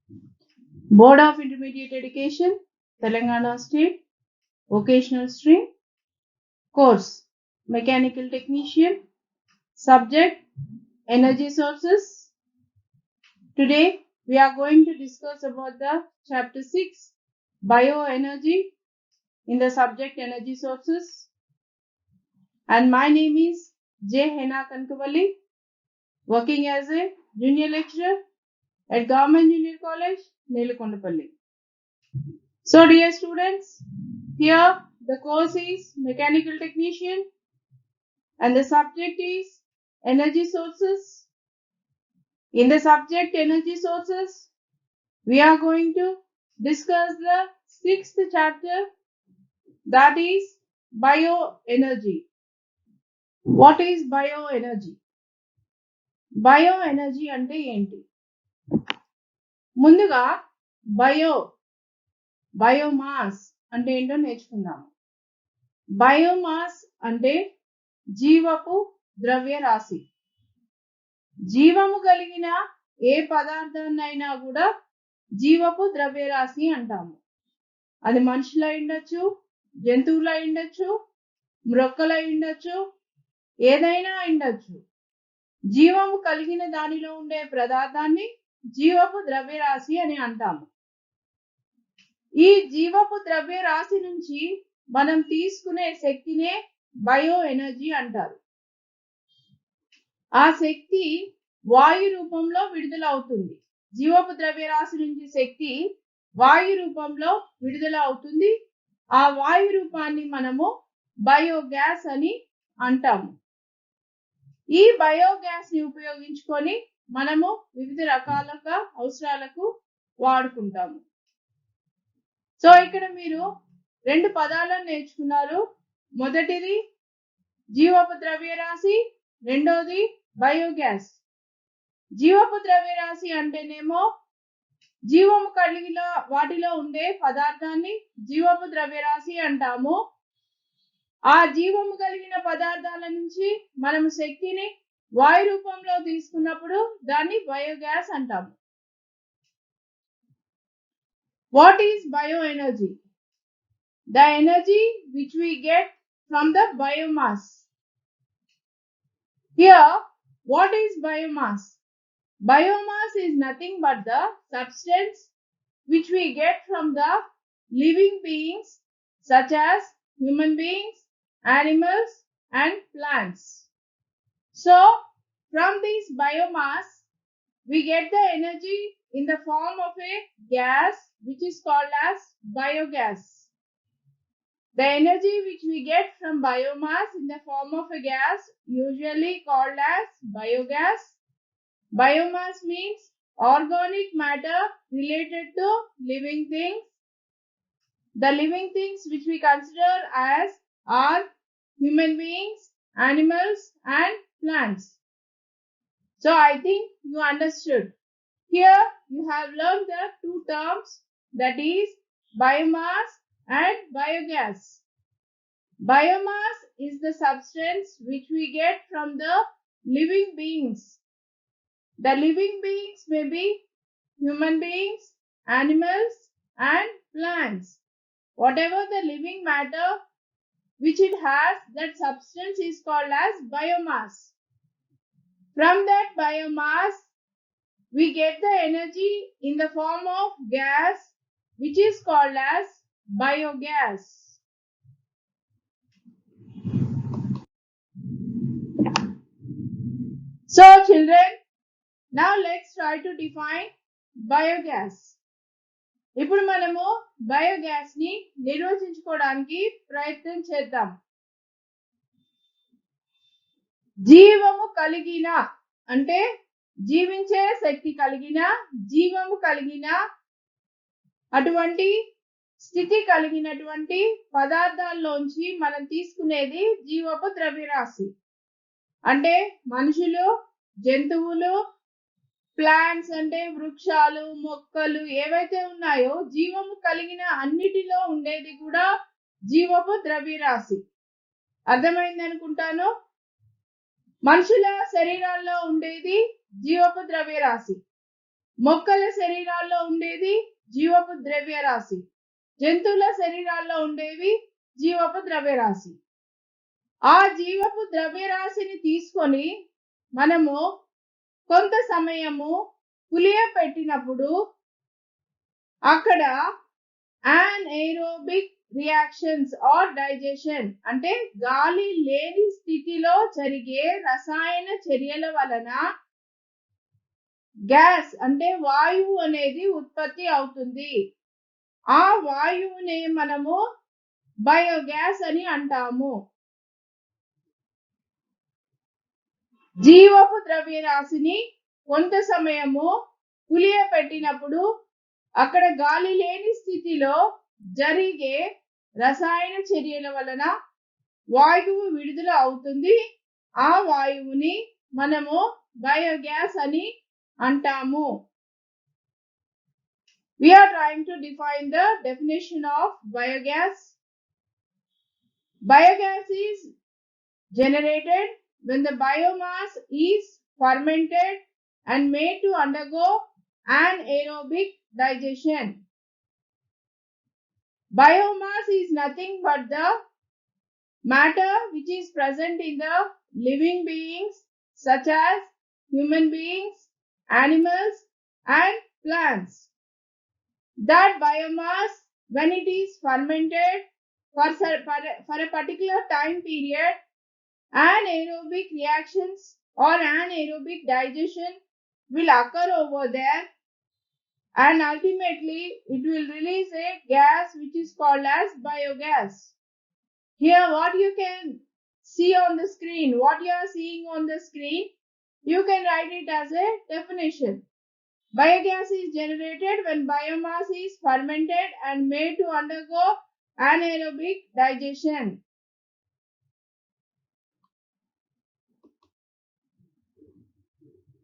Board of Intermediate Education, Telangana State, Vocational Stream, Course, Mechanical Technician, Subject, Energy Sources. Today, we are going to discuss about the Chapter 6, Bioenergy, in the subject Energy Sources. And my name is J. Hena Kankavalli, working as a junior lecturer at Government Junior College, Nelukondapalli. So dear students, here the course is Mechanical Technician and the subject is Energy Sources. In the subject Energy Sources, we are going to discuss the 6th chapter, that is Bioenergy. What is bioenergy? Bioenergy అంటే ఏంటి? ముందుగా biomass అంటే ఏంటో నేర్చుకుందాం. Biomass అంటే జీవపు ద్రవ్యరాశి. జీవము కలిగిన ఏ పదార్థాన్నైనా కూడా జీవపు ద్రవ్యరాశి అంటాము. అది మనుషులై ఉండొచ్చు, జంతువులై ఉండొచ్చు, మొక్కలై ఉండొచ్చు, ఏదైనా ఉండొచ్చు. జీవము కలిగిన దానిలో ఉండే పదార్థాన్ని జీవపు ద్రవ్యరాశి అని అంటాము. ఈ జీవపు ద్రవ్యరాశి నుంచి మనం తీసుకునే శక్తినే బయో ఎనర్జీ అంటారు. ఆ శక్తి వాయు రూపంలో విడుదల అవుతుంది. జీవపు ద్రవ్యరాశి నుంచి శక్తి వాయు రూపంలో విడుదల అవుతుంది. ఆ వాయు రూపాన్ని మనము బయోగ్యాస్ అని అంటాము. ఈ బయోగ్యాస్ ని ఉపయోగించుకొని మనము వివిధ రకాలుగా అవసరాలకు వాడుకుంటాము. సో ఇక్కడ మీరు రెండు పదాలను నేర్చుకున్నారు. మొదటిది జీవపు ద్రవ్యరాశి, రెండోది బయోగ్యాస్. జీవపు ద్రవ్యరాశి అంటేనేమో జీవము కలిగిన వాటిలో ఉండే పదార్థాన్ని జీవపు ద్రవ్యరాశి అంటాము. ఆ జీవము కలిగిన పదార్థాల నుంచి మనము శక్తిని వాయు రూపంలో తీసుకున్నప్పుడు దాన్ని బయోగ్యాస్ అంటాము. What is bioenergy? The energy which we get from the biomass. Here, what is biomass? Biomass is nothing but the substance which we get from the living beings such as human beings, animals and plants. So, from this biomass, we get the energy in the form of a gas which is called as biogas. The energy which we get from biomass in the form of a gas usually called as biogas. Biomass means organic matter related to living things. The living things which we consider as are human beings, animals and plants. So I think you understood. Here you have learned the two terms, that is biomass and biogas. Biomass is the substance which we get from the living beings. The living beings may be human beings, animals and plants. Whatever the living matter which it has, that substance is called as biomass. From that biomass, we get the energy in the form of gas which is called as biogas. So children, now let's try to define biogas. ఇప్పుడు మనము biogas ని నిర్వచించుకోవడానికి ప్రయత్నం చేద్దాం. జీవము కలిగిన అంటే జీవించే శక్తి కలిగిన, జీవము కలిగిన అటువంటి స్థితి కలిగినటువంటి పదార్థాల్లోంచి మనం తీసుకునేది జీవపు ద్రవ్యరాశి. అంటే మనుషులు, జంతువులు, ప్లాంట్స్ అంటే వృక్షాలు, మొక్కలు ఏవైతే ఉన్నాయో జీవము కలిగిన అన్నిటిలో ఉండేది కూడా జీవపు ద్రవ్యరాశి. అర్థమైంది అనుకుంటాను. మనుషుల శరీరాల్లో ఉండేది జీవపు ద్రవ్యరాశి. మొక్కల శరీరాల్లో ఉండేది జీవపు ద్రవ్యరాశి, జంతువుల శరీరాల్లో ఉండేవి జీవపు ద్రవ్యరాశి. ఆ జీవపు ద్రవ్యరాశిని తీసుకొని మనము కొంత సమయము పులియపెట్టినప్పుడు అక్కడ anaerobic రియాక్షన్స్ ఆర్ డైజెషన్ అంటే గాలి లేని స్థితిలో జరిగే రసాయన చర్యల వలన గ్యాస్ అంటే వాయువు అనేది ఉత్పత్తి అవుతుంది. ఆ వాయువునే మనము బయోగ్యాస్ అని అంటాము. జీవపు ద్రవ్యరాశిని కొంత సమయము పులియపెట్టినప్పుడు అక్కడ గాలి లేని స్థితిలో జరిగే రసాయన చర్యల వలన వాయువు విడుదల అవుతుంది. ఆ వాయువుని మనము బయోగ్యాస్ అని అంటాము. We are trying to define the definition of biogas. Biogas is generated when the biomass is fermented and made to undergo anaerobic digestion. Biomass is nothing but the matter which is present in the living beings such as human beings, animals and plants. That biomass, when it is fermented for a particular time period, anaerobic reactions or anaerobic digestion will occur over there, and ultimately it will release a gas which is called as biogas. Here what you can see on the screen, what you are seeing on the screen, you can write it as a definition. Biogas is generated when biomass is fermented and made to undergo anaerobic digestion.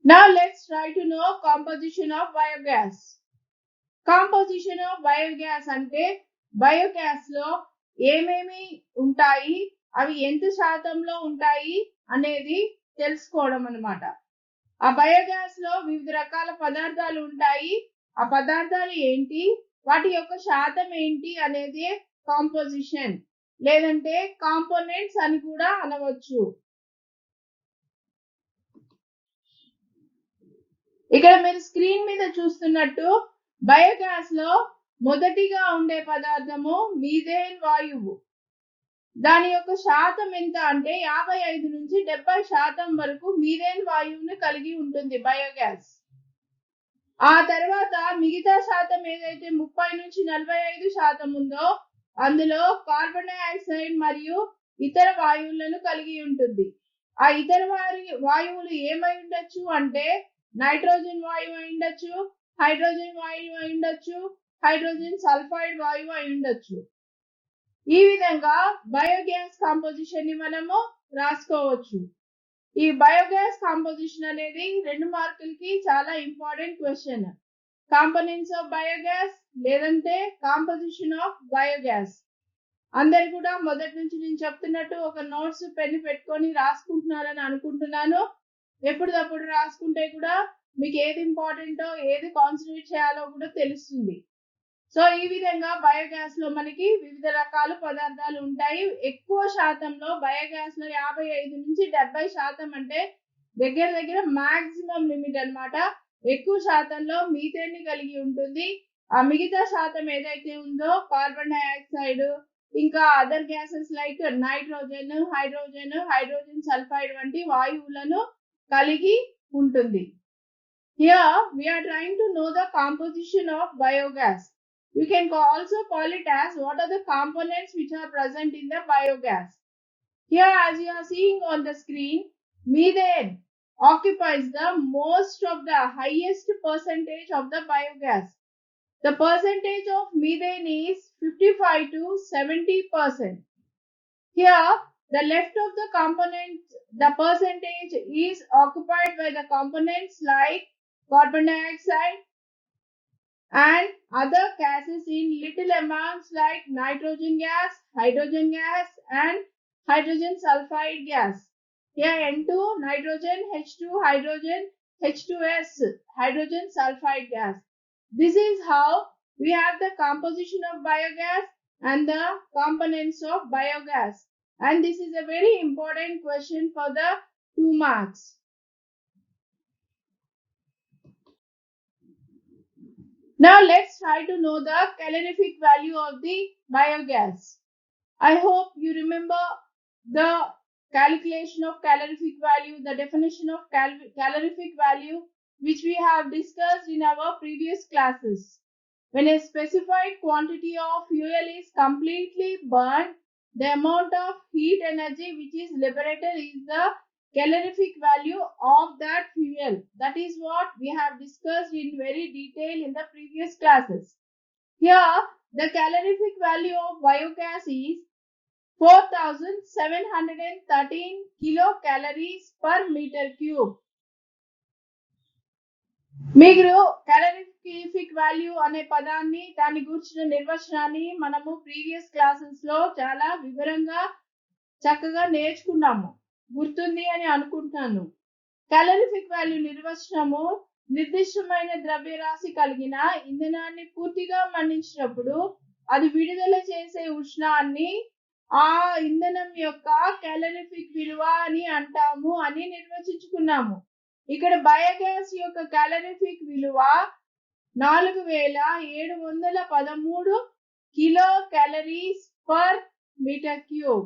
Now let's try to know composition of biogas. Composition of biogas అంటే biogas లో ఏమేమి ఉంటాయి, అవి ఎంత శాతంలో ఉంటాయి అనేది తెలుసుకోవడం అన్నమాట. ఆ బయోగ్యాస్ లో వివిధ రకాల పదార్థాలు ఉంటాయి. ఆ పదార్థాలు ఏంటి, వాటి యొక్క శాతం ఏంటి అనేది కాంపోజిషన్ లేదంటే కాంపోనెంట్స్ అని కూడా అనవచ్చు. ఇక్కడ మీరు స్క్రీన్ మీద చూస్తున్నట్టు బయోగ్యాస్ లో మొదటిగా ఉండే పదార్థము మీథేన్ వాయువు. దాని యొక్క శాతం ఎంత అంటే 55 నుంచి 70% వరకు మీథేన్ వాయువుని కలిగి ఉంటుంది బయోగ్యాస్. ఆ తర్వాత మిగతా శాతం ఏదైతే 30 నుంచి 45% ఉందో అందులో కార్బన్ డైఆక్సైడ్ మరియు ఇతర వాయువులను కలిగి ఉంటుంది. ఆ ఇతర వాయువులు ఏమై ఉండొచ్చు అంటే నైట్రోజన్ వాయువు అయి ఉండొచ్చు, హైడ్రోజన్ వాయువు అయి ఉండొచ్చు, హైడ్రోజన్ సల్ఫైడ్ వాయువు అయి ఉండొచ్చు. ఈ విధంగా బయోగ్యాస్ కాంపోజిషన్ ని మనము రాసుకోవచ్చు. ఈ బయోగ్యాస్ కాంపోజిషన్ అనేది 2 మార్కులకి చాలా important question. Components of biogas లేదంటే కాంపోజిషన్ ఆఫ్ బయోగ్యాస్. అందరు కూడా మొదటి నుంచి నేను చెప్తున్నట్టు ఒక నోట్స్ పెన్ పెట్టుకొని రాసుకుంటున్నారని అనుకుంటున్నాను. ఎప్పుడప్పుడు రాసుకుంటే కూడా మీకు ఏది ఇంపార్టెంటో ఏది కాన్సన్ట్రేట్ చేయాలో కూడా తెలుస్తుంది. సో ఈ విధంగా బయోగ్యాస్ లో మనకి వివిధ రకాల పదార్థాలు ఉంటాయి. ఎక్కువ శాతంలో బయోగ్యాస్ లో 55 నుంచి 70% అంటే దగ్గర మాక్సిమం లిమిట్ అన్నమాట. ఎక్కువ శాతంలో మీథేన్ ని కలిగి ఉంటుంది. ఆ మిగతా శాతం ఏదైతే ఉందో కార్బన్ డైఆక్సైడ్ ఇంకా other gases like nitrogen, hydrogen sulphide వంటి వాయువులను కలిగి ఉంటుంది. Here we are trying to know the composition of biogas. You can also call it as what are the components which are present in the biogas. Here as you are seeing on the screen, methane occupies the most of the highest percentage of the biogas. The percentage of methane is 55 to 70%. Here the left of the components, the percentage is occupied by the components like carbon dioxide and other gases in little amounts like nitrogen gas, hydrogen gas and hydrogen sulfide gas. Here N2, nitrogen, H2, hydrogen H2S, hydrogen sulfide gas. This is how we have the composition of biogas and the components of biogas. And this is a very important question for the 2 marks. Now let's try to know the calorific value of the biogas. I hope you remember the calculation of calorific value, the definition of calorific value, which we have discussed in our previous classes. When a specified quantity of fuel is completely burned, the amount of heat energy which is liberated is the calorific value of that fuel. That is what we have discussed in very detail in the previous classes. Here, the calorific value of biogas is 4713 kilocalories per meter cube. మీరు calorific value అనే పదాన్ని దాని గురించిన నిర్వచనాన్ని మనము previous classes లో చాలా వివరంగా చక్కగా నేర్చుకున్నాము. గుర్తుంది అని అనుకుంటున్నాను. క్యాలరిఫిక్ వాల్యూ నిర్వచనము నిర్దిష్టమైన ద్రవ్యరాశి కలిగిన ఇంధనాన్ని పూర్తిగా మండించినప్పుడు అది విడుదల చేసే ఉష్ణాన్ని ఆ ఇంధనం యొక్క క్యాలరిఫిక్ విలువ అని అంటాము అని నిర్వచించుకున్నాము. ఇక్కడ బయోగ్యాస్ యొక్క క్యాలరిఫిక్ విలువ 4713 kilo calories per metre cube.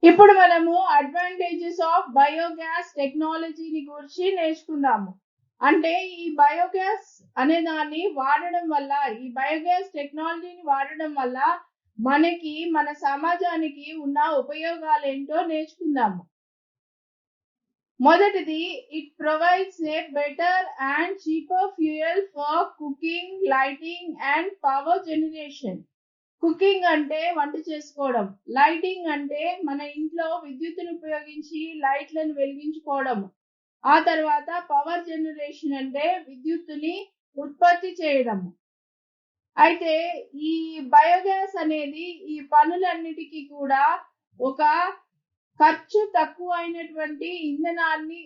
ఇప్పుడు మనము అడ్వాంటేజెస్ ఆఫ్ బయోగ్యాస్ టెక్నాలజీని గురించి నేర్చుకుందాము. అంటే ఈ బయోగ్యాస్ అనే దాన్ని వాడడం వల్ల, ఈ బయోగ్యాస్ టెక్నాలజీని వాడడం వల్ల మనకి మన సమాజానికి ఉన్న ఉపయోగాలు ఏంటో నేర్చుకుందాము. మొదటిది, it provides A better and cheaper fuel for cooking, lighting and power generation. Cooking అంటే వంట చేసుకోవడం, లైటింగ్ అంటే మన ఇంట్లో విద్యుత్తును ఉపయోగించి లైట్లను వెలిగించుకోవడం, ఆ తర్వాత పవర్ జనరేషన్ అంటే విద్యుత్తుని ఉత్పత్తి చేయడం. అయితే ఈ బయోగ్యాస్ అనేది ఈ పనులన్నిటికీ కూడా ఒక ఖర్చు తక్కువ అయినటువంటి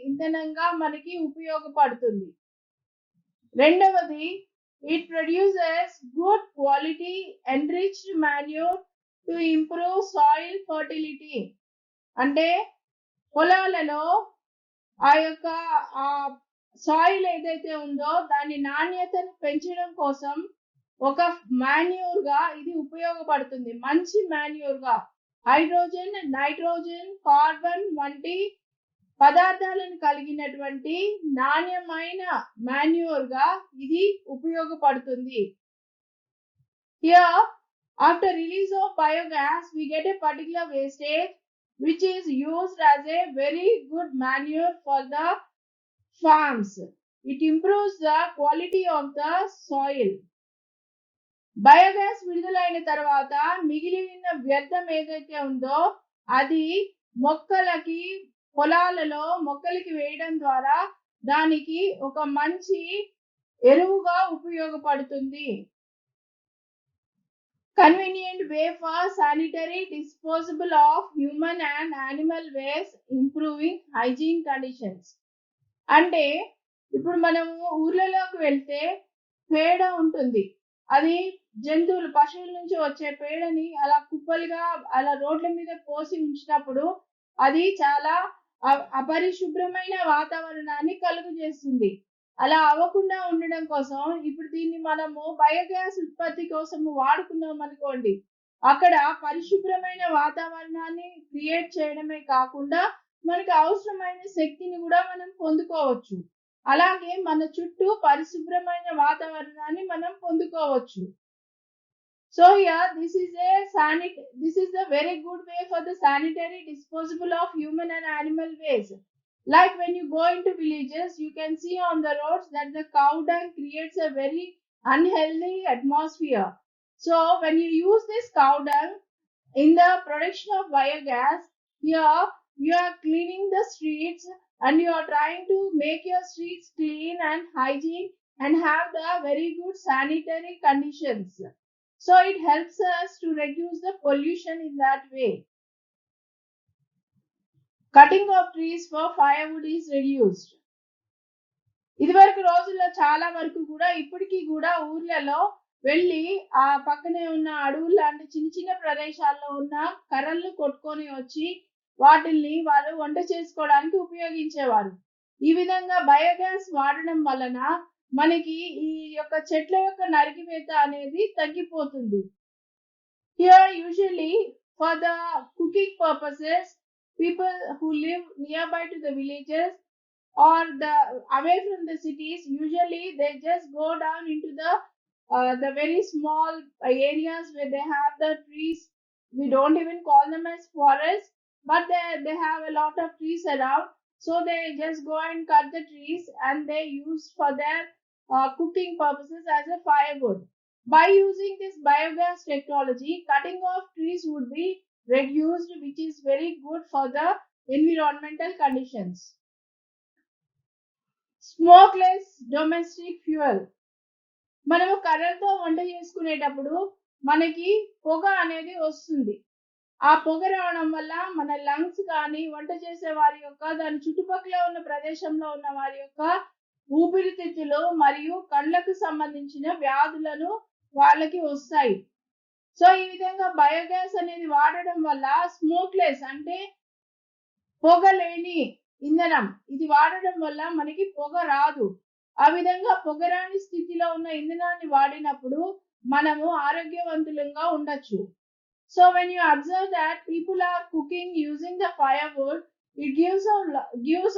ఇంధనంగా మనకి ఉపయోగపడుతుంది. రెండవది, it produces good quality enriched manure to improve soil fertility. అంటే పొలాలలో ఆ యొక్క సాయిల్ ఏదైతే ఉందో దాని నాణ్యతను పెంచడం కోసం ఒక మాన్యూర్ గా ఇది ఉపయోగపడుతుంది. మంచి మాన్యూర్ గా హైడ్రోజన్, నైట్రోజన్, కార్బన్ వంటి పదార్థాలను కలిగినటువంటి నాణ్యమైన మాన్యూర్ గా ఇది ఉపయోగపడుతుంది. Here, after release of biogas, we get a particular wastage which is used as a very good manure for the farms. It improves the quality of the soil. Biogas విడుదలైన తర్వాత మిగిలిన వ్యర్థం ఏదైతే ఉందో అది మొక్కలకి, పొలాలలో మొక్కలకి వేయడం ద్వారా దానికి ఒక మంచి ఎరువుగా ఉపయోగపడుతుంది. Convenient way for sanitary disposable of human and animal waste, improving hygiene conditions. అంటే ఇప్పుడు మనము ఊర్లలోకి వెళ్తే పేడ ఉంటుంది, అది జంతువులు, పశువుల నుంచి వచ్చే పేడని అలా కుప్పలుగా అలా రోడ్ల మీద పోసి ఉంచినప్పుడు అది చాలా అపరిశుభ్రమైన వాతావరణాన్ని కలుగు చేస్తుంది. అలా అవ్వకుండా ఉండడం కోసం ఇప్పుడు దీన్ని మనము బయోగ్యాస్ ఉత్పత్తి కోసం వాడుకున్నాం అనుకోండి, అక్కడ పరిశుభ్రమైన వాతావరణాన్ని క్రియేట్ చేయడమే కాకుండా మనకి అవసరమైన శక్తిని కూడా మనం పొందుకోవచ్చు. అలాగే మన చుట్టూ పరిశుభ్రమైన వాతావరణాన్ని మనం పొందుకోవచ్చు. So here this is a very good way for the sanitary disposal of human and animal waste. Like when you go into villages, you can see on the roads that the cow dung creates a very unhealthy atmosphere. So when you use this cow dung in the production of biogas, here you are cleaning the streets and you are trying to make your streets clean and hygiene and have the very good sanitary conditions. So it helps us to reduce the pollution in that way. Cutting of trees for firewood is reduced. ఇదివరకు రోజుల్లో చాలా వరకు కూడా ఇప్పటికీ కూడా ఊర్లలో వెళ్ళి ఆ పక్కనే ఉన్న అడవులు లాంటి చిన్న చిన్న ప్రదేశాల్లో ఉన్న కర్రలను కొట్టుకొని వచ్చి వాటిల్ని వాళ్ళు వంట చేసుకోవడానికి ఉపయోగించేవారు. ఈ విధంగా బయోగ్యాస్ వాడడం వలన మనకి ఈ యొక్క చెట్ల యొక్క నరికివేత అనేది తగ్గిపోతుంది. Here usually for the cooking purposes, people who live nearby to the villages or away from the cities, usually they just go down into the very small areas where they have the trees. We don't even call them as forests, but they have a lot of trees around. So they just go and cut the trees and they use for their cooking purposes as a firewood. By using this biogas technology, cutting of trees would be reduced, which is very good for the environmental conditions. Smokeless domestic fuel. మనము కర్రలతో వంట చేసుకునేటప్పుడు మనకి పొగ అనేది వస్తుంది. ఆ పొగ రావడం వల్ల మన లంగ్స్ కానీ వంట చేసే వారి యొక్క దాని చుట్టుపక్కల ఉన్న ప్రదేశంలో ఉన్న వారి యొక్క ఊపిరితిత్తులు మరియు కళ్ళకు సంబంధించిన వ్యాధులను వాళ్ళకి వస్తాయి. సో ఈ విధంగా బయోగ్యాస్ అనేది వాడడం వల్ల స్మోక్లెస్ అంటే పొగ లేని ఇంధనం ఇది వాడడం వల్ల మనకి పొగ రాదు. ఆ విధంగా పొగరాని స్థితిలో ఉన్న ఇంధనాన్ని వాడినప్పుడు మనము ఆరోగ్యవంతులంగా ఉండొచ్చు. So when you observe that people are cooking using the firewood, it gives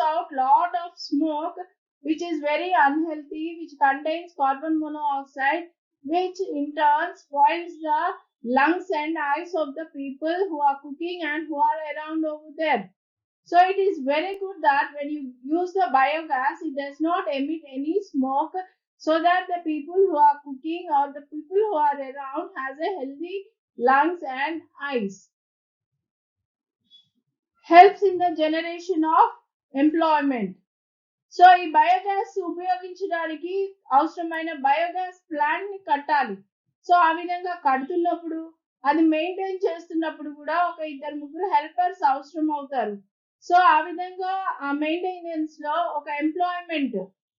out lot of smoke which is very unhealthy, which contains carbon monoxide, which in turn spoils the lungs and eyes of the people who are cooking and who are around over there. So it is very good that when you use the biogas, it does not emit any smoke, so that the people who are cooking or the people who are around has a healthy lungs and eyes. Helps in the generation of employment. So ఈ biogas ఉపయోగించడానికి అవసరమైన biogas plant ని కట్టాలి. So ఆ విధంగా కడుతున్నప్పుడు అది maintain చేస్తున్నప్పుడు కూడా ఒక 2-3 హెల్పర్స్ అవసరం అవుతారు. సో ఆ విధంగా ఆ మెయింటెనెన్స్ లో ఒక ఎంప్లాయ్మెంట్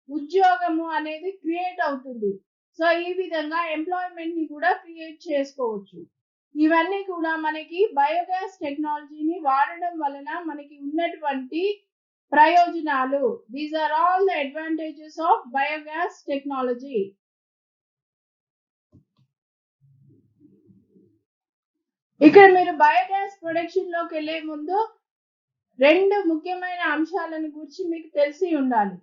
ఉద్యోగము అనేది క్రియేట్ అవుతుంది. సో ఈ విధంగా ఎంప్లాయ్మెంట్ ని కూడా క్రియేట్ చేసుకోవచ్చు. ఇవన్నీ కూడా మనకి బయోగ్యాస్ టెక్నాలజీని వాడడం వలన మనకి ఉన్నటువంటి ప్రయోజనాలు. These are all the advantages of biogas technology. ఇక్కడ మీరు బయోగ్యాస్ ప్రొడక్షన్ లోకి వెళ్లే ముందు 2 ముఖ్యమైన అంశాలను గురించి మీకు తెలిసి ఉండాలి.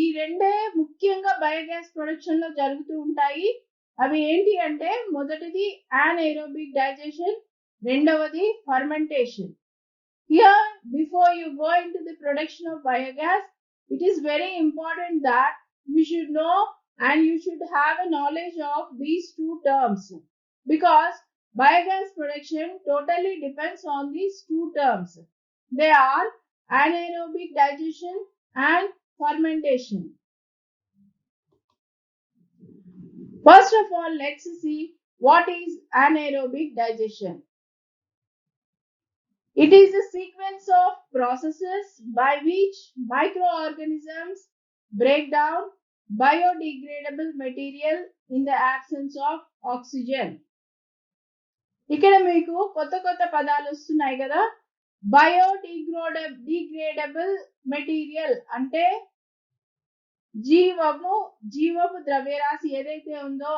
ఈ రెండే ముఖ్యంగా బయోగ్యాస్ ప్రొడక్షన్ లో జరుగుతూ ఉంటాయి. అవి ఏంటి అంటే మొదటిది anaerobic digestion, రెండవది fermentation. Here, before you go into the production of biogas, it is very important that you should know and you should have a knowledge of these 2 terms, because biogas production totally depends on these 2 terms. They are anaerobic digestion and fermentation. First of all, let's see what is anaerobic digestion. It is a sequence of processes by which microorganisms break down biodegradable material in the absence of oxygen. ఇక్కడ మీకు కొత్త పదాలు వస్తున్నాయి కదా. Biodegradable material అంటే జీవపు ద్రవ్యరాశి ఏదైతే ఉందో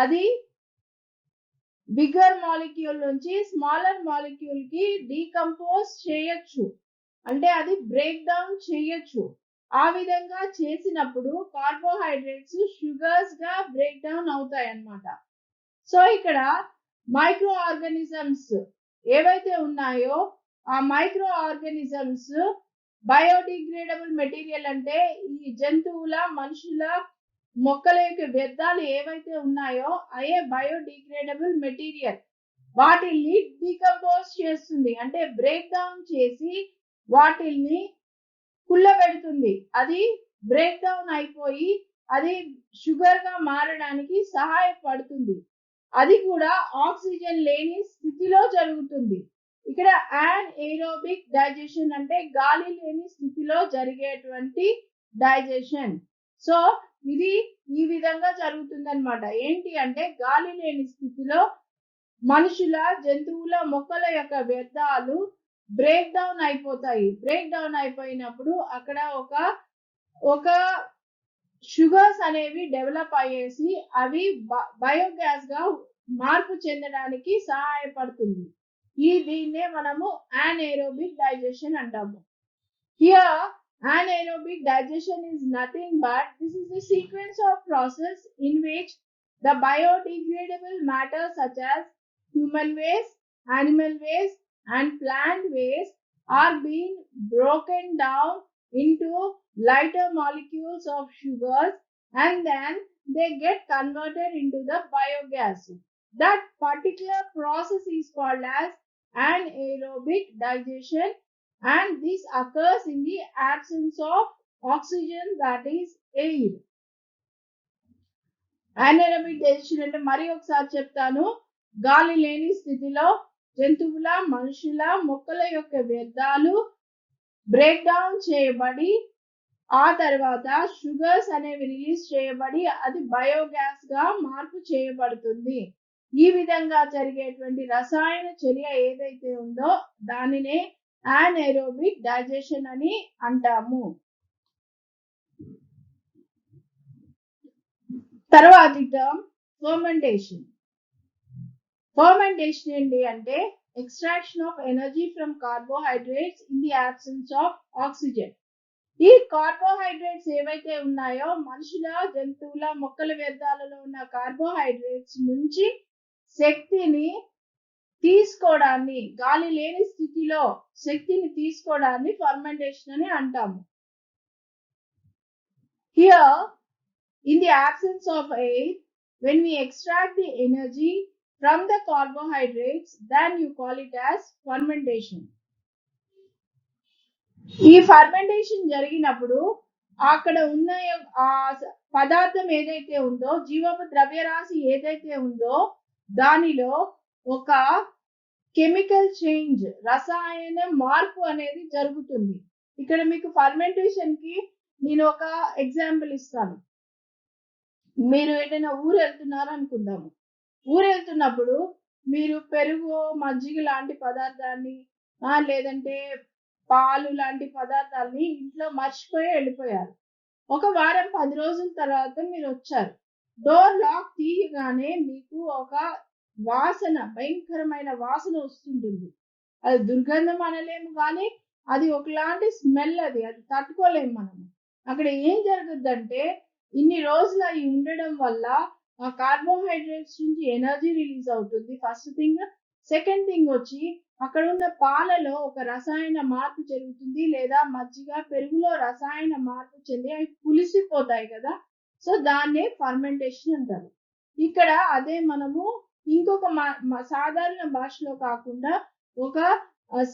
అది బిగ్గర్ మాలిక్యూల్ నుంచి స్మాలర్ మాలిక్యూల్ కి డీకంపోజ్ చేయొచ్చు, అంటే అది బ్రేక్ డౌన్ చేయొచ్చు. ఆ విధంగా చేసినప్పుడు కార్బోహైడ్రేట్స్ షుగర్స్ గా బ్రేక్ డౌన్ అవుతాయి అన్నమాట. సో ఇక్కడ మైక్రో ఆర్గానిజమ్స్ ఏవైతే ఉన్నాయో ఆ మైక్రో ఆర్గానిజమ్స్ బయోడిగ్రేడబుల్ మెటీరియల్ అంటే ఈ జంతువుల, మనుషుల, మొక్కల యొక్క వ్యర్థాలు ఏవైతే ఉన్నాయో అదే బయోడిగ్రేడబుల్ మెటీరియల్. వాటిల్ని డీకంపోజ్ చేస్తుంది, అంటే బ్రేక్ డౌన్ చేసి వాటిల్ని కుళ్ళబెడుతుంది. అది బ్రేక్ డౌన్ అయిపోయి అది షుగర్ గా మారడానికి సహాయపడుతుంది. అది కూడా ఆక్సిజన్ లేని స్థితిలో జరుగుతుంది. ఇక్కడ anaerobic digestion అంటే గాలి లేని స్థితిలో జరిగేటువంటి డైజెషన్. సో ఇది ఈ విధంగా జరుగుతుంది అనమాట. ఏంటి అంటే గాలి లేని స్థితిలో మనుషుల, జంతువుల, మొక్కల యొక్క వ్యర్థాలు బ్రేక్ డౌన్ అయిపోతాయి. బ్రేక్ డౌన్ అయిపోయినప్పుడు అక్కడ ఒక షుగర్స్ అనేవి డెవలప్ అయ్యేసి అవి బయోగ్యాస్ గా మార్పు చెందడానికి సహాయపడుతుంది. దీన్నే మనము anaerobic digestion అంటాము. Here anaerobic digestion is nothing but this is a sequence of process in which the biodegradable matter such as human waste, animal waste and plant waste are being broken down into lighter molecules of sugars and then they get converted into the biogas. That particular process is called as anaerobic digestion and this occurs in the absence of oxygen, that is air. anaerobic digestion అంటే మరి ఒకసారి చెప్తాను. గాలి లేని స్థితిలో జంతువుల, మనుషుల, మొక్కల యొక్క వ్యర్థాలు బ్రేక్ డౌన్ చేయబడి ఆ తర్వాత షుగర్స్ అనేవి రిలీజ్ చేయబడి అది బయోగ్యాస్ గా మార్పు చేయబడుతుంది. ఈ విధంగా జరిగేటువంటి రసాయన చర్య ఏదైతే ఉందో దానినే anaerobic digestion అని అంటాము. తర్వాతి టర్మ్ ఫర్మెంటేషన్. ఫర్మెంటేషన్ ఏంటి అంటే extraction of energy from carbohydrates in the absence of oxygen. ఈ కార్బోహైడ్రేట్స్ ఏవైతే ఉన్నాయో మనుషుల, జంతువుల, మొక్కల వ్యర్థాలలో ఉన్న కార్బోహైడ్రేట్స్ నుంచి శక్తిని తీసుకోవడాన్ని, గాలి లేని స్థితిలో శక్తిని తీసుకోవడాన్ని ఫర్మెంటేషన్ అని అంటాము. Here in the absence of air, when we extract the energy from the carbohydrates, then you call it as fermentation. ఈ ఫర్మెంటేషన్ జరిగినప్పుడు అక్కడ ఉన్న ఆ పదార్థం ఏదైతే ఉందో, జీవపు ద్రవ్యరాశి ఏదైతే ఉందో దానిలో ఒక కెమికల్ చేంజ్, రసాయన మార్పు అనేది జరుగుతుంది. ఇక్కడ మీకు ఫర్మెంటేషన్ కి నేను ఒక ఎగ్జాంపుల్ ఇస్తాను. మీరు ఏదైనా ఊరు వెళ్తున్నారు అనుకుందాము. ఊరు వెళ్తున్నప్పుడు మీరు పెరుగు, మజ్జిగ లాంటి పదార్థాన్ని లేదంటే పాలు లాంటి పదార్థాలని ఇంట్లో మర్చిపోయి వెళ్ళిపోయారు. ఒక వారం 10 రోజుల తర్వాత మీరు వచ్చారు. డోర్ లాక్ తీయగానే మీకు ఒక వాసన, భయంకరమైన వాసన వస్తుంటుంది. అది దుర్గంధం అనలేము కానీ అది ఒకలాంటి స్మెల్, అది తట్టుకోలేము మనము. అక్కడ ఏం జరుగుద్దంటే ఇన్ని రోజులు అవి ఉండడం వల్ల ఆ కార్బోహైడ్రేట్స్ నుంచి ఎనర్జీ రిలీజ్ అవుతుంది, ఫస్ట్ థింగ్. సెకండ్ థింగ్ వచ్చి అక్కడ ఉన్న పాలలో ఒక రసాయన మార్పు జరుగుతుంది, లేదా మజ్జిగ, పెరుగులో రసాయన మార్పు చెంది అవి పులిసిపోతాయి కదా. సో దాన్నే ఫర్మెంటేషన్ అంటారు. ఇక్కడ అదే మనము ఇంకొక సాధారణ భాషలో కాకుండా ఒక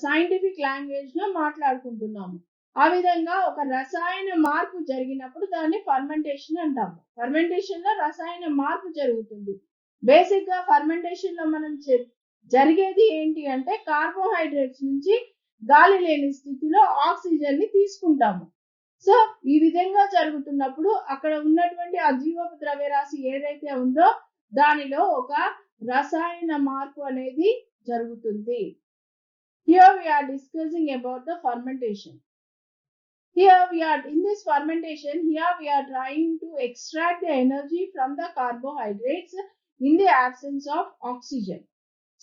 సైంటిఫిక్ లాంగ్వేజ్ లో మాట్లాడుకుంటున్నాము. ఆ విధంగా ఒక రసాయన మార్పు జరిగినప్పుడు దాన్ని ఫర్మెంటేషన్ అంటాము. ఫర్మెంటేషన్ లో రసాయన మార్పు జరుగుతుంది. బేసిక్ గా ఫర్మెంటేషన్ లో మనం జరిగేది ఏంటి అంటే కార్బోహైడ్రేట్స్ నుంచి గాలి లేని స్థితిలో ఆక్సిజన్ ని తీసుకుంటాము. సో ఈ విధంగా జరుగుతున్నప్పుడు అక్కడ ఉన్నటువంటి అజీవపు ద్రవ్యరాశి ఏదైతే ఉందో దానిలో ఒక రసాయన మార్పు అనేది జరుగుతుంది. Here we are discussing about the fermentation. Here we are in this fermentation, here we are trying to extract the energy from the carbohydrates in the absence of oxygen.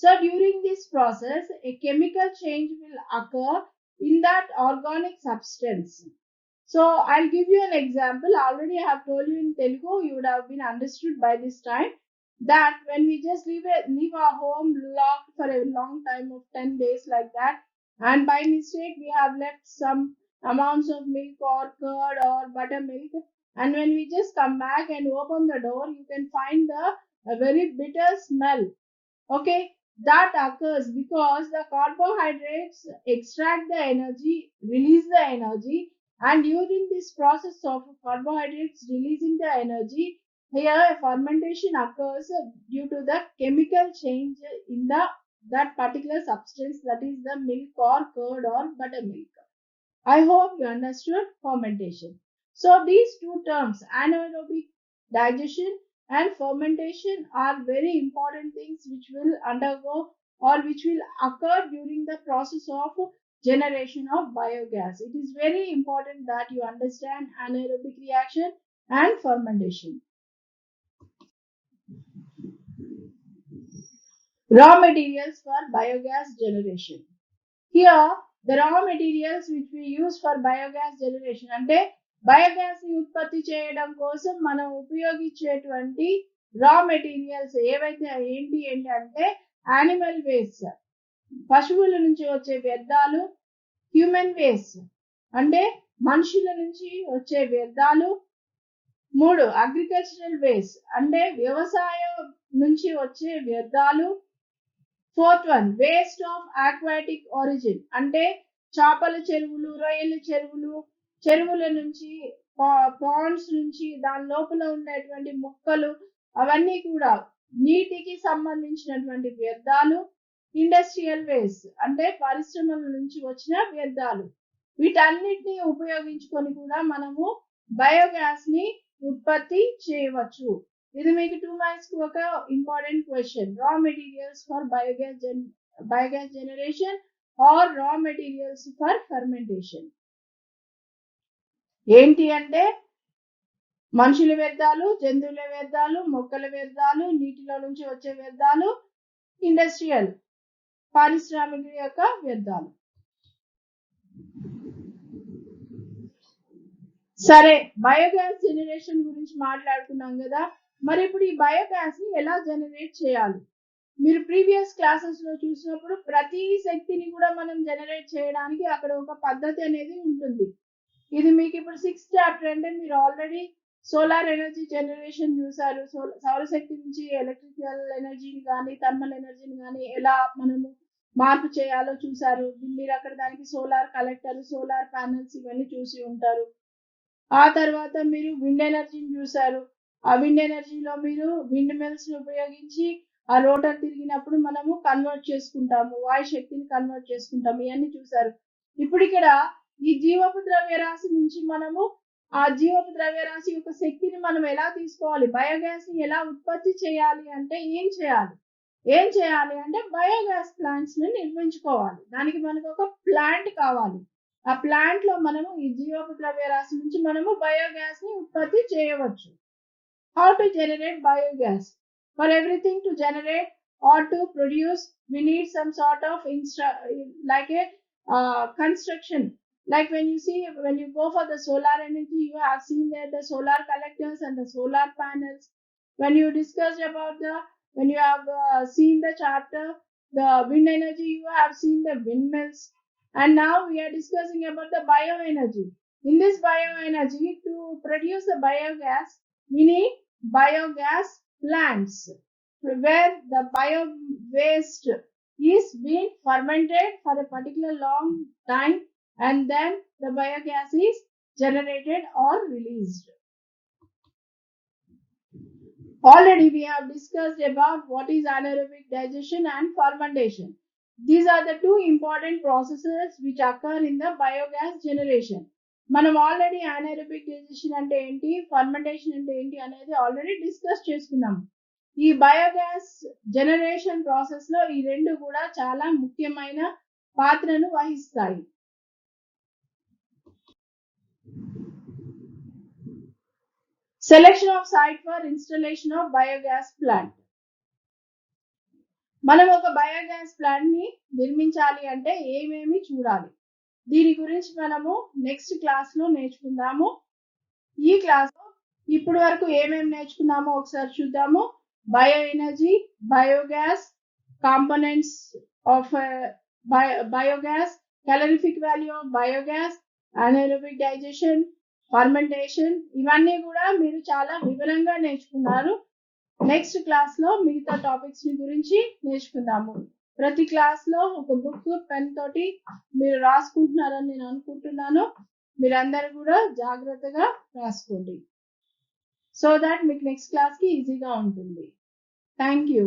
So during this process, a chemical change will occur in that organic substance. So I'll give you an example. Already I have told you in Telugu, you would have been understood by this time, that when we just leave our home locked for a long time of 10 days like that, and by mistake we have left some amounts of milk or curd or buttermilk, and when we just come back and open the door, you can find a very bitter smell. Okay, that occurs because the carbohydrates extract the energy, release the energy, and during this process of carbohydrates releasing the energy, here a fermentation occurs due to the chemical change in the that particular substance, that is the milk or curd or buttermilk. I hope you understood fermentation. So these two terms, anaerobic digestion and fermentation, are very important things which will undergo or which will occur during the process of generation of biogas. It is very important that you understand anaerobic reaction and fermentation. Raw materials for biogas generation. Here, the raw materials which we use for biogas generation, అంటే biogas ని ఉత్పత్తి చేయడం కోసం మనం ఉపయోగించేటువంటి రా materials ఏవైతే ఏంటి అంటే యానిమల్ వేస్ట్, పశువుల నుంచి వచ్చే వ్యర్థాలు, హ్యూమన్ వేస్ట్ అంటే మనుషుల నుంచి వచ్చే వ్యర్థాలు, 3 అగ్రికల్చరల్ వేస్ట్ అంటే వ్యవసాయం నుంచి వచ్చే వ్యర్థాలు, 4th one waste of aquatic origin అంటే చేపల చెరువులు, రొయ్యల చెరువులు, చెరువుల నుంచి, పాండ్స్ నుంచి, దాని లోపల ఉండేటువంటి మొక్కలు, అవన్నీ కూడా నీటికి సంబంధించినటువంటి వ్యర్థాలు, ఇండస్ట్రియల్ వేస్ట్ అంటే పరిశ్రమల నుంచి వచ్చిన వ్యర్థాలు. వీటన్నిటిని ఉపయోగించుకొని కూడా మనము బయోగ్యాస్ ని ఉత్పత్తి చేయవచ్చు. ఇది మీకు 2 మార్క్స్ కి ఒక important question. Raw materials for biogas generation or raw materials for fermentation. ఏంటి అంటే మనుషుల వ్యర్థాలు, జంతువుల వ్యర్థాలు, మొక్కల వ్యర్థాలు, నీటిలో నుంచి వచ్చే వ్యర్థాలు, ఇండస్ట్రియల్ పారిశ్రామిక యొక్క వ్యర్థాలు. సరే, బయోగ్యాస్ జనరేషన్ గురించి మాట్లాడుకున్నాం కదా. మరి ఇప్పుడు ఈ బయోగ్యాస్ ని ఎలా జనరేట్ చేయాలి? మీరు ప్రీవియస్ క్లాసెస్ లో చూసినప్పుడు ప్రతి శక్తిని కూడా మనం జనరేట్ చేయడానికి అక్కడ ఒక పద్ధతి అనేది ఉంటుంది. ఇది మీకు ఇప్పుడు 6th చాప్టర్ అంటే మీరు ఆల్రెడీ సోలార్ ఎనర్జీ జనరేషన్ చూసారు. సౌరశక్తి నుంచి ఎలక్ట్రికల్ ఎనర్జీని కానీ థర్మల్ ఎనర్జీని కానీ ఎలా మనము మార్పు చేయాలో చూసారు. మీరు అక్కడ దానికి సోలార్ కలెక్టర్, సోలార్ ప్యానల్స్ ఇవన్నీ చూసి ఉంటారు. ఆ తర్వాత మీరు విండ్ ఎనర్జీని చూసారు. ఆ విండ్ ఎనర్జీలో మీరు విండ్ మిల్స్ ని ఉపయోగించి ఆ రోటర్ తిరిగినప్పుడు మనము కన్వర్ట్ చేసుకుంటాము, వాయు శక్తిని కన్వర్ట్ చేసుకుంటాము. ఇవన్నీ చూసారు. ఇప్పుడు ఇక్కడ ఈ జీవపు ద్రవ్యరాశి నుంచి మనము ఆ జీవపు ద్రవ్యరాశి యొక్క శక్తిని మనం ఎలా తీసుకోవాలి, బయోగ్యాస్ ని ఎలా ఉత్పత్తి చేయాలి అంటే ఏం చేయాలి అంటే బయోగ్యాస్ ప్లాంట్స్ ని నిర్మించుకోవాలి. దానికి మనకు ఒక ప్లాంట్ కావాలి. ఆ ప్లాంట్ లో మనము ఈ జీవపు ద్రవ్యరాశి నుంచి మనము బయోగ్యాస్ ని ఉత్పత్తి చేయవచ్చు. How to generate biogas? For everything to generate or to produce, we need some sort of like a construction. Like when you go for the solar energy, you have seen there the solar collectors and the solar panels. When you discussed about when you have seen the chapter, the wind energy, you have seen the windmills. And now we are discussing about the bioenergy. In this bioenergy, to produce the biogas, we need biogas plants where the bio waste is being fermented for a particular long time and then the biogas is generated or released. Already we have discussed about what is anaerobic digestion and fermentation. These are the two important processes which occur in the biogas generation. మనం already anaerobic digestion అంటే ఏంటి, fermentation అంటే ఏంటి అనేది already discuss చేసుకున్నాం. ఈ biogas generation process లో ఈ రెండు కూడా చాలా ముఖ్యమైన పాత్రను వహిస్తాయి. Selection of site for installation of biogas plant. మనం ఒక బయోగ్యాస్ ప్లాంట్ ని నిర్మించాలి అంటే ఏమేమి చూడాలి, దీని గురించి మనము నెక్స్ట్ క్లాస్ లో నేర్చుకుందాము. ఈ క్లాస్ లో ఇప్పటి వరకు ఏమేమి నేర్చుకున్నామో ఒకసారి చూద్దాము. Bio energy, biogas, components of biogas, calorific value of biogas, anaerobic digestion, fermentation, ఇవన్నీ కూడా మీరు చాలా వివరంగా నేర్చుకున్నారు. నెక్స్ట్ క్లాస్ లో మిగతా టాపిక్స్ ని గురించి నేర్చుకుందాము. ప్రతి క్లాస్ లో ఒక బుక్, పెన్ తోటి మీరు రాసుకుంటున్నారని నేను అనుకుంటున్నాను. మీరందరూ కూడా జాగ్రత్తగా రాసుకోండి, సో దాట్ మీకు నెక్స్ట్ క్లాస్ కి ఈజీగా ఉంటుంది. Thank you.